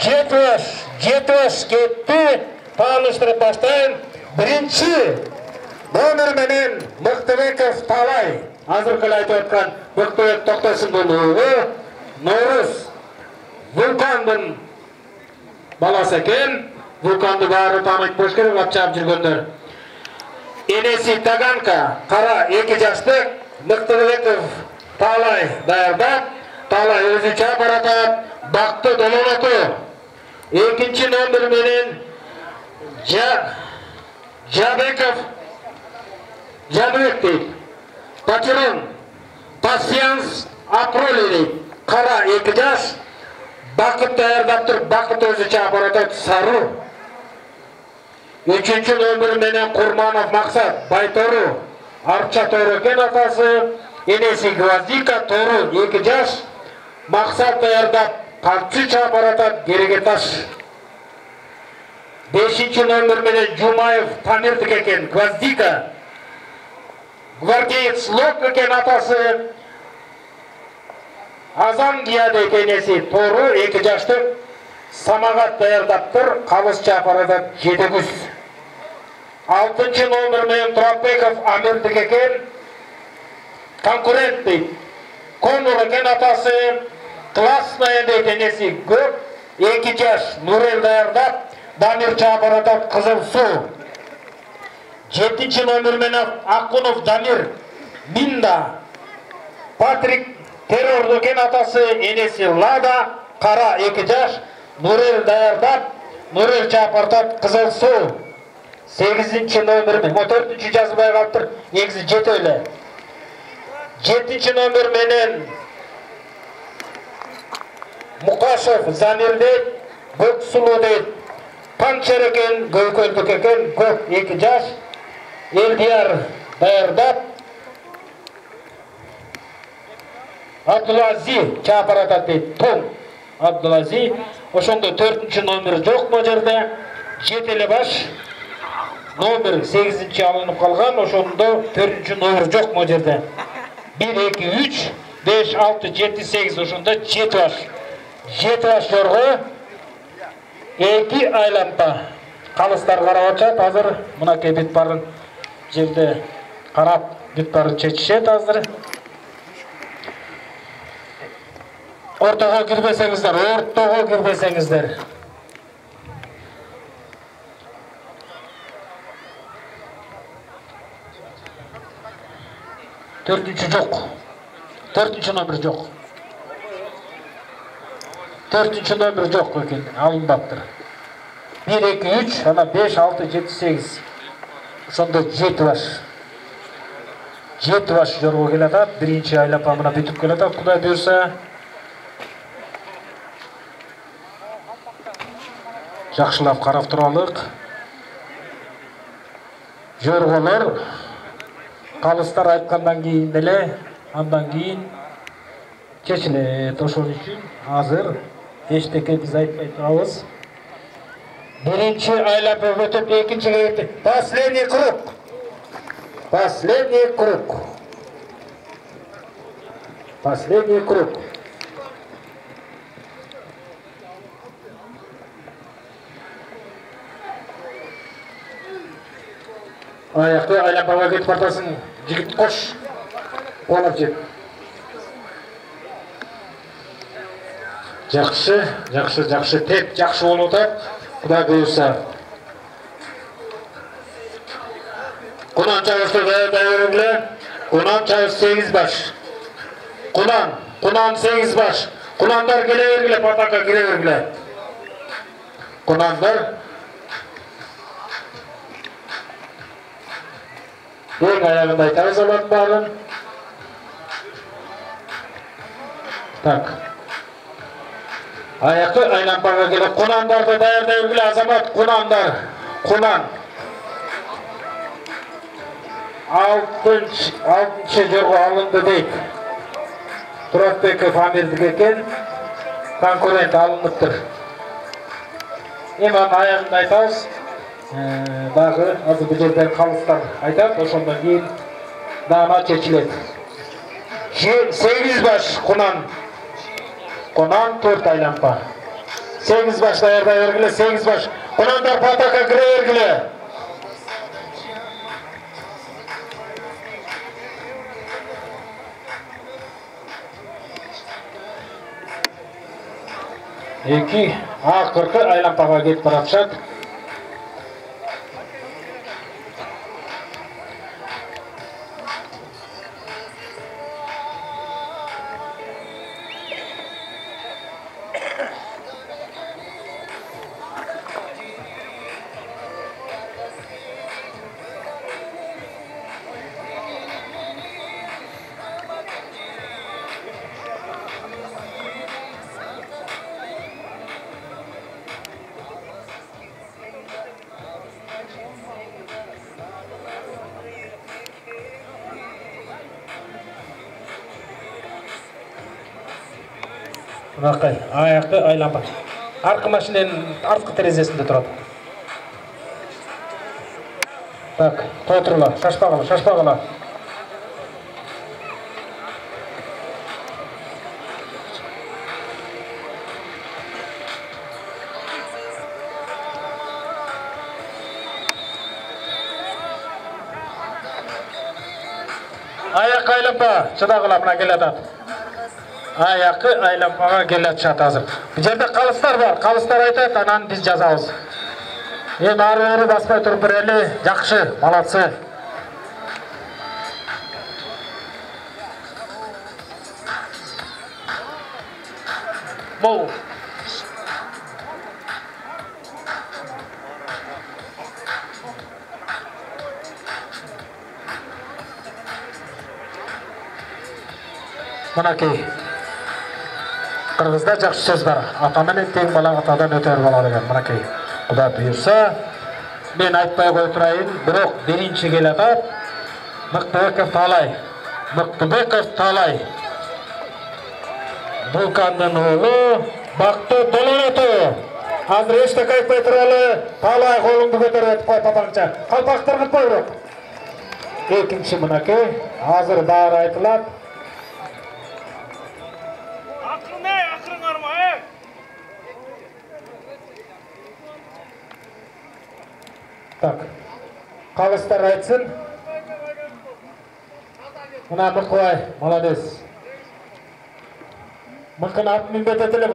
Жетваш кетті. Tanıştırıp başlayın. Birinci номер менен Мыктыбеков Талай. Азыркы айтып аткан Мыктыбек Токтосундун уулу Норuz Вулкандын баласы экен. Вулканды баары тааныйт болуш керек, ат чаап жүргөндөр. Энеси Таганка, кара 2 жаштык Мыктыбеков Талай даярдап, Талай өзү чаап баратат, бакты долоноту. Экинчи номер менен Жабеков Жабек дейт. Пачырын Пассианс Апроли дейт. Кара 2 жаш. Бакыт даярдап туруп, бакыт өзү чаап баратат, сару. Üçüncü номер менен Курманов Максат Байтору. Арча Тору экен атасы. Энеси Гвоздика Тору 2 жаш. Максат даярдап, камчы чаап баратат, кереге таш. 5-ci номер менен Жумаев Тамирдик экен, Гвоздика. Гвардеец Лок экен атасы. Азан Гияды энеси Тору 2 жаштык. Самагат даярдаптыр, кабыз чаап баратат, 7 күз. 6-ci номер менен Туратбеков Амирдик экен, конкурент дейт. Конур экен атасы. Классная дейт энеси Көк 2 жаш. Нурел даярдап, Дамир чаап баратат, Кызыл суу. 7-ci номер менен Акунов Дамир Минда. Патрик Террорду экен атасы. Энеси Лада, кара 2 жаш. Нурел даярдап, Нурел чаап баратат, Кызыл суу. 8-ci номер менен 4-cü жазбай калыптыр, негизи 7 эле. 7-ci номер менен Мукашев Замир дейт, Көксулуу дейт. Панчер экен, Көкөлдүк экен, Көк 2 жаш. Элдияр даярдап, Абдулази чаап баратат дейт. Том Абдулази. Ошондо 4-cü номер жок бул жерде. 7 эле баш. Номер 8-ci алынып калган, ошондо 4-cü номер жок бул жерде. 1, 2, 3, 5, 6, 7, 8 ошондо 7 баш. 7 баш жорго 2 айланпа. Калыстар карап атат азыр. Мынакей бүт барын жерде карап бүт барын чечишет азыр. Ортого кирбесеңиздер. Төртүнчү жок. 4-cü номер жок. 4-cü номер жок экен, алынбаптыр. 1, 2, 3, ана 5, 6, 7, 8. Ошондо 7 баш. 7 баш жорго келатат. Биринчи айлапа мына бүтүп келатат, Кудай буйрса. Жакшылап карап туралык. Жорголор калыстар айткандан кийин эле, андан кийин чечилет. Ошол үчүн азыр эчтеке биз айтпай турабыз. Биринчи айлапа өтүп, экинчиге кетти. Последний круг. Аякты айлапага кетип бартасың, жигит кош. Олап жеп. Жакшы, теп жакшы болуп атат. Кудай буйрса. Кунан чабышты даярдайлар. Кунан чабыш 8 баш. Кунан 8 баш. Кунандар келе бергиле, патака келе бергиле. Кунандар Ең аяғында айтамыз алат барын. Так. Аяқты айланпаға келе. Кунандарды даярдай бергиле, азамат. Кунан. 6-cı жорго алынды дейт. Туратбеков Амирдик экен. Конкурент алыныптыр. Эми аяғында айтабыз. Дагы азыр бул жерден калыстар айтат, ошондон кийин дагы чечилет. 8 баш Кунан 4 айланпа. 8 baş daярda бергиле, 8 baş. Кунандар патака кире бергиле. Эки акыркы айлампага кетип баратышат. Мынакай аяқты айлампа. Аркы машиненин арткы терезесинде турат. Так, тотурла, шашпагыла, шашпагыла. Аяк айлампа, чыдагыла мына келатат. Аяқы айлампаға келет шат азыр. Бұл жерде қалыстар бар. Қалыстар айтады, анан біз жазабыз. Ары бері баспай тұрып бірелі. Жақшы, малатсы. Бұл. Мынакей. Қырғызда жақсы сөз бар. Атамен тең бала атадан өтер бала деген. Мынакей. Құда бұйырса, мен айтпай қой тұрайын, бірақ бірінші келатат. Мықтыбеков Талай. Мықтыбеков Талай. Бұлқандың ұлы Бақты Долонеті. Азыр ештік айтпай тұралы Талай қолыңды көтер өтіп қой папаңша. Қалпақтырғып қой бұрық. Екінші мынакей. Азыр бары айтылат. Так, қалыстар айтсын. Мына Мықылай, молодец. Мықын атын міндет етіліп.